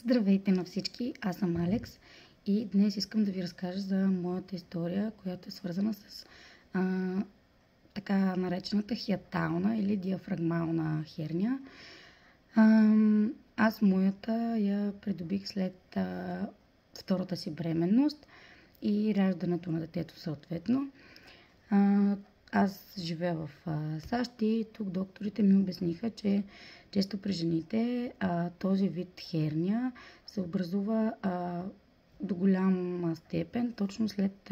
Здравейте на всички, аз съм Алекс и днес искам да ви разкажа за моята история, която е свързана с така наречената хиатална или диафрагмална херния. Аз моята я придобих след втората си бременност и раждането на детето съответно. Аз живея в САЩ и тук докторите ми обясниха, че често при жените този вид херния се образува до голяма степен точно след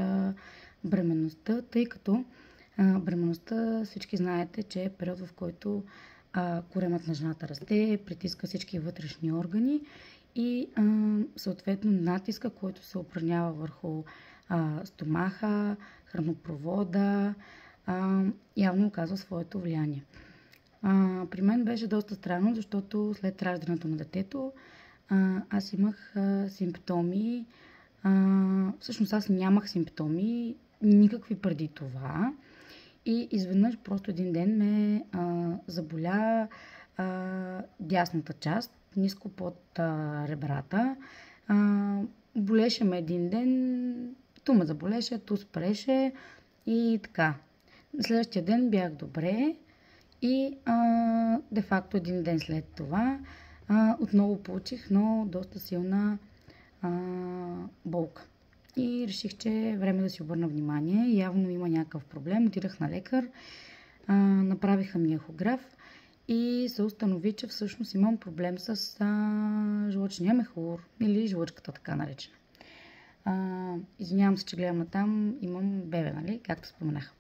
бременността, тъй като бременността всички знаете, че е период, в който коремът на жената расте, притиска всички вътрешни органи и съответно натиска, който се упражнява върху стомаха, хранопровода, явно оказва своето влияние. При мен беше доста странно, защото след раждането на детето аз имах симптоми. Всъщност аз нямах симптоми никакви преди това и изведнъж просто един ден ме заболя дясната част, ниско под ребрата. Болеше ме един ден, ту ме заболеше, ту спреше и така. Следващия ден бях добре и де-факто един ден след това отново получих, но доста силна болка. И реших, че е време да си обърна внимание. Явно има някакъв проблем. Отидах на лекар, направиха ми ехограф и се установи, че всъщност имам проблем с жлъчния мехур или жлъчката, така наречена. Извинявам се, че гледам натам, имам бебе, нали, както споменах.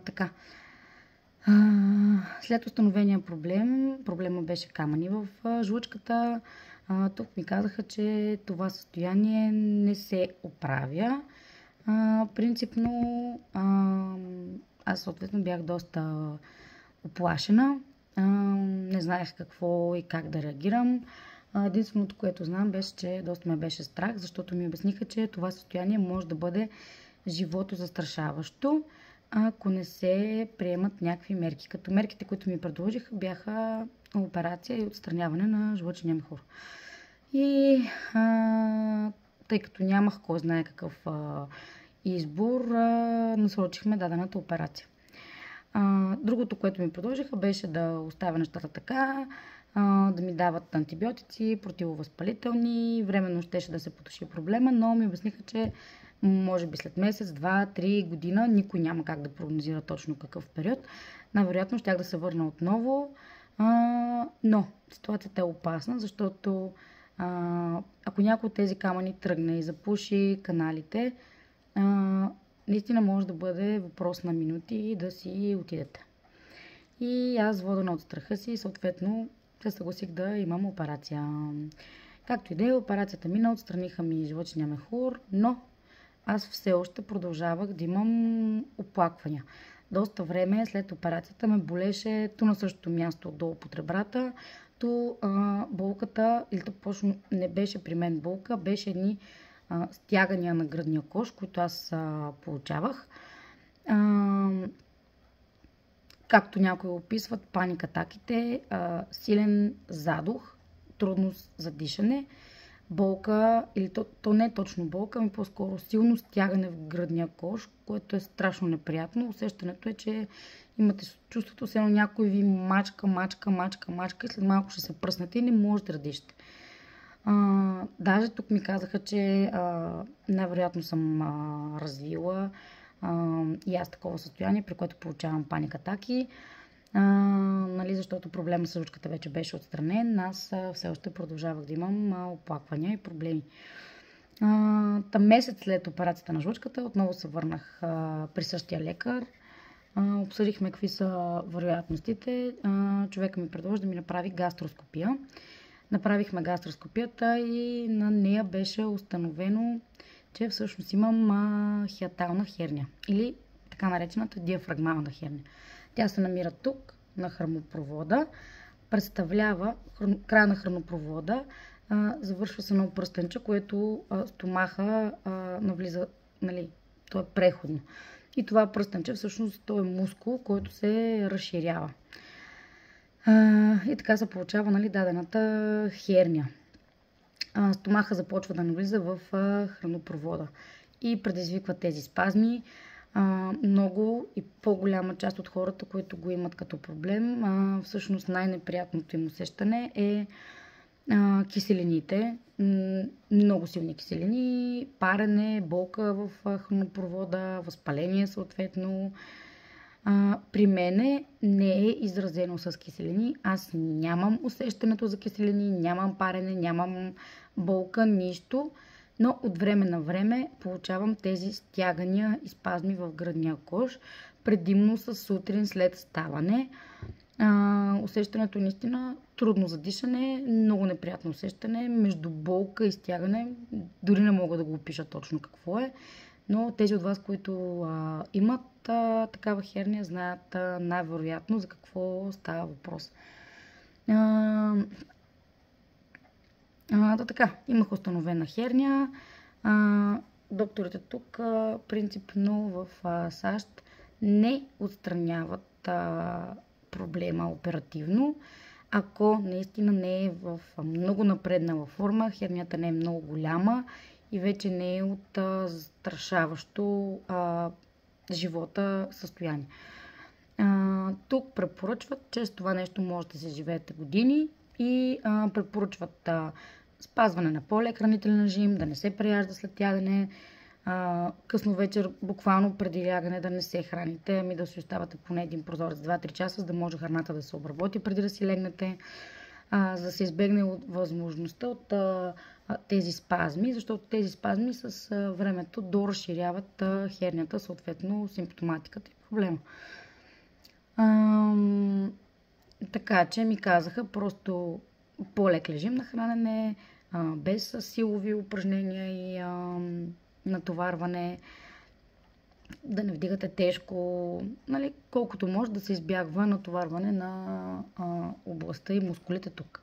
Така. След установения проблема беше камъни в жлъчката. Тук ми казаха, че това състояние не се оправя. Принципно аз съответно бях доста оплашена. Не знаех какво и как да реагирам. Единственото, което знам, беше, че доста ме беше страх, защото ми обясниха, че това състояние може да бъде живото застрашаващо, ако не се приемат някакви мерки. Като мерките, които ми предложиха, бяха операция и отстраняване на жлъчния мехур. И тъй като нямах кой знае какъв избор, насрочихме дадената операция. Другото, което ми предложиха, беше да оставя нещата така, да ми дават антибиотици, противовъзпалителни, временно щеше да се потуши проблема, но ми обясниха, че може би след месец, 2, 3 година, никой няма как да прогнозира точно какъв период. Най-вероятно щях да се върна отново, но ситуацията е опасна, защото ако някой от тези камъни тръгне и запуши каналите, наистина може да бъде въпрос на минути да си отидете. И аз, водена от страха си, съответно се съгласих да имам операция. Както и да е, операцията мина, отстраниха ми жлъчния мехур, но аз все още продължавах да имам оплаквания. Доста време след операцията ме болеше ту на същото място отдолу под ребрата, ту болката, или то почно не беше при мен болка, беше едни стягания на гръдния кош, които аз получавах. Както някои описват, паникатаките, силен задух, трудност за дишане, болка, или то не е точно болка, ами по-скоро силно стягане в гръдния кош, което е страшно неприятно. Усещането е, че имате чувството, все едно някой ви мачка и след малко ще се пръснете и не можете да дишате. Даже тук ми казаха, че най-вероятно съм развила и аз такова състояние, при което получавам паникатаки. Нали, защото проблема с жлъчката вече беше отстранен, аз все още продължавах да имам оплаквания и проблеми. Месец след операцията на жлъчката отново се върнах при същия лекар. Обсъдихме какви са вероятностите. Човека ми предложи да ми направи гастроскопия. Направихме гастроскопията и на нея беше установено, че всъщност имам хиатална херния или така наречената диафрагмална херния. Тя се намира тук, на хранопровода, представлява края на хранопровода, завършва се на пръстенче, което стомаха навлиза, нали, то е преходно. И това пръстенче всъщност то е мускул, който се разширява. И така се получава, нали, дадената херния. Стомаха започва да навлиза в хранопровода и предизвиква тези спазми. Много и по-голяма част от хората, които го имат като проблем, всъщност най-неприятното им усещане е киселините, много силни киселини, парене, болка в хранопровода, възпаление съответно. При мене не е изразено с киселини. Аз нямам усещането за киселини, нямам парене, нямам болка, нищо. Но от време на време получавам тези стягания и спазми в гръдния кош, предимно с сутрин след ставане. Усещането наистина трудно за дишане, много неприятно усещане, между болка и стягане, дори не мога да го опиша точно какво е, но тези от вас, които имат такава херния, знаят най-вероятно за какво става въпрос. Така, имах установена херния. Докторите тук, принципно в САЩ, не отстраняват проблема оперативно. Ако наистина не е в много напреднала форма, хернията не е много голяма и вече не е от застрашаващо живота състояние. Тук препоръчват, че с това нещо може да се живеете години и препоръчват спазване на по-лек хранителен режим, да не се преяжда след ядене, късно вечер, буквално преди лягане да не се храните, ами да си оставате поне един прозорец 2-3 часа, за да може храната да се обработи преди да си легнете, за да се избегне от възможността от тези спазми, защото тези спазми с времето доразширяват хернията, съответно симптоматиката и проблема. Така че ми казаха просто по-лек режим на хранене, без силови упражнения и натоварване, да не вдигате тежко, нали, колкото може да се избягва натоварване на областта и мускулите тук.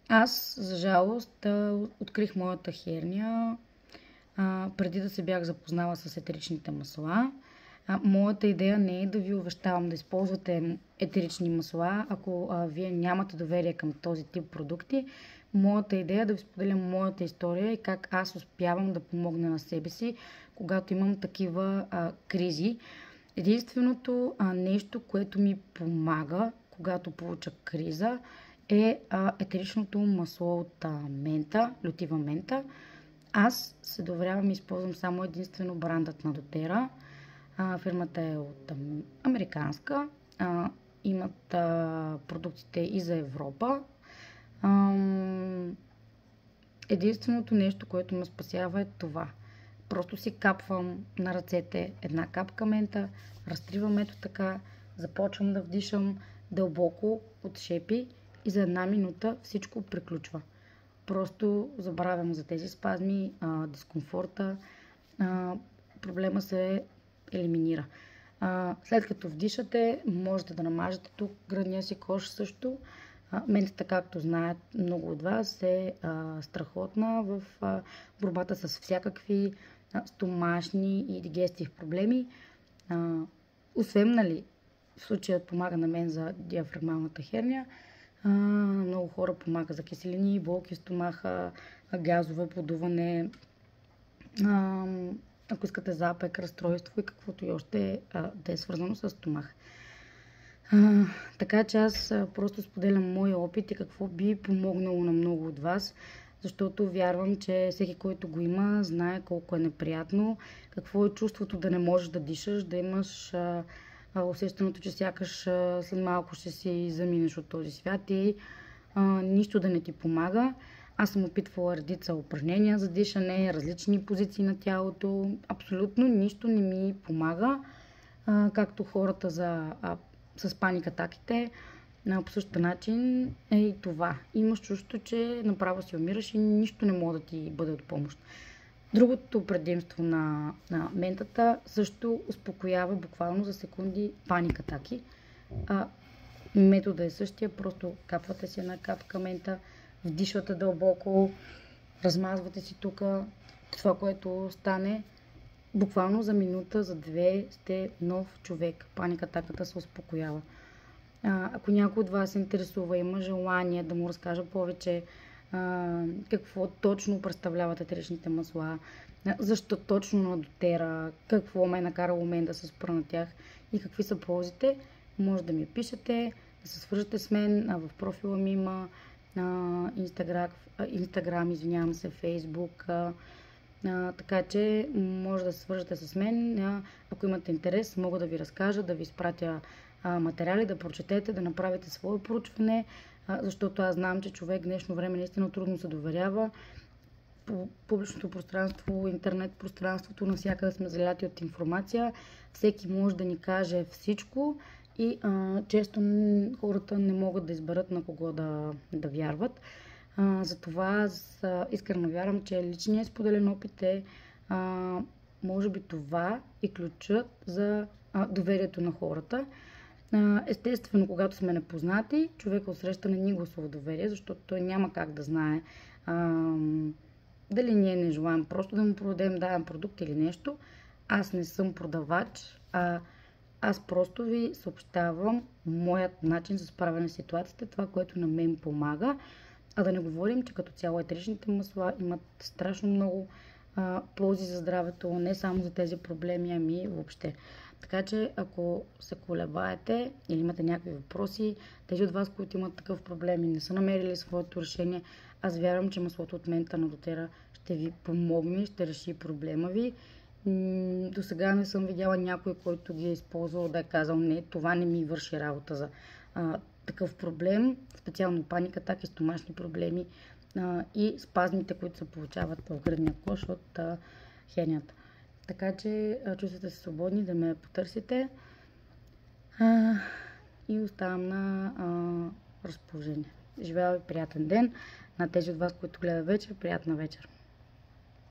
Аз, за жалост, открих моята херния преди да се бях запознала с етеричните масла. Моята идея не е да ви увещавам да използвате етерични масла, ако вие нямате доверие към този тип продукти. Моята идея е да ви споделям моята история и как аз успявам да помогна на себе си, когато имам такива кризи. Единственото нещо, което ми помага, когато получа криза, е етеричното масло от мента, лютива мента. Аз се доверявам и използвам само единствено брандът на доTERRA. Фирмата е от американска. Имат продуктите и за Европа. Единственото нещо, което ме спасява е това. Просто си капвам на ръцете една капка мента, разтривам ето така, започвам да вдишам дълбоко от шепи и за 1 минута всичко приключва. Просто забравям за тези спазми, дискомфорта, проблема се елиминира. След като вдишате, можете да намажете тук гръдния си кош също. Ментата, както знаят много от вас, е страхотна в борбата с всякакви стомашни и дигестив проблеми. Освен, нали, в случая помага на мен за диафрагмалната херния, много хора помага за киселини, болки в стомаха, газове, подуване, ако искате запек, разстройство и каквото и още да е свързано с стомаха. Така че аз просто споделям моя опит и какво би помогнало на много от вас, защото вярвам, че всеки, който го има, знае колко е неприятно, какво е чувството да не можеш да дишаш, да имаш усещането, че сякаш след малко ще си заминеш от този свят и нищо да не ти помага. Аз съм опитвала редица упражнения за дишане, различни позиции на тялото. Абсолютно нищо не ми помага. Както хората с паникатаките, по същия начин е и това. Имаш чувство, че направо си умираш и нищо не може да ти бъде от помощ. Другото предимство на ментата също успокоява буквално за секунди паникатаки. Методът е същия, просто капвате си една капка мента, вдишвате дълбоко, размазвате си тук. Това, което стане, буквално за минута, за 2 сте нов човек. Паникатаката се успокоява. Ако някой от вас се интересува, има желание да му разкажа повече какво точно представляват етеричните масла, защо точно на дотера, какво ме е накарало мен да се спра на тях и какви са ползите, може да ми пишете, да се свържете с мен. В профила ми има Инстаграм, извинявам се, Фейсбук, така че може да се свържете с мен. Ако имате интерес, мога да ви разкажа, да ви изпратя материали, да прочетете, да направите свое проучване, защото аз знам, че човек в днешно време наистина трудно се доверява. Публичното пространство, интернет пространството, навсякъде сме заляти от информация. Всеки може да ни каже всичко и често хората не могат да изберат на кого да вярват. Затова аз искрено вярвам, че личният споделен опит е може би това и ключът за доверието на хората. Естествено, когато сме непознати, човек отсреща не ни гласува доверие, защото той няма как да знае дали ние не желаем просто да му продадем даден продукт или нещо. Аз не съм продавач, аз просто ви съобщавам моят начин за справяне с ситуацията, това, което на мен помага. А да не говорим, че като цяло етеричните масла имат страшно много ползи за здравето, не само за тези проблеми, ами въобще. Така че, ако се колебаете или имате някакви въпроси, тези от вас, които имат такъв проблем и не са намерили своето решение, аз вярвам, че маслото от мента на дотера ще ви помогне, ще реши проблема ви. До сега не съм видяла някой, който ги е използвал да е казал не, това не ми върши работа за такъв проблем, специално паника, атаки, стомашни проблеми и спазмите, които се получават в гръдния кош от хенията. Така че чувствате се свободни да ме потърсите и оставам на разположение. Живея ви приятен ден. На тези от вас, които гледат вечер, приятна вечер.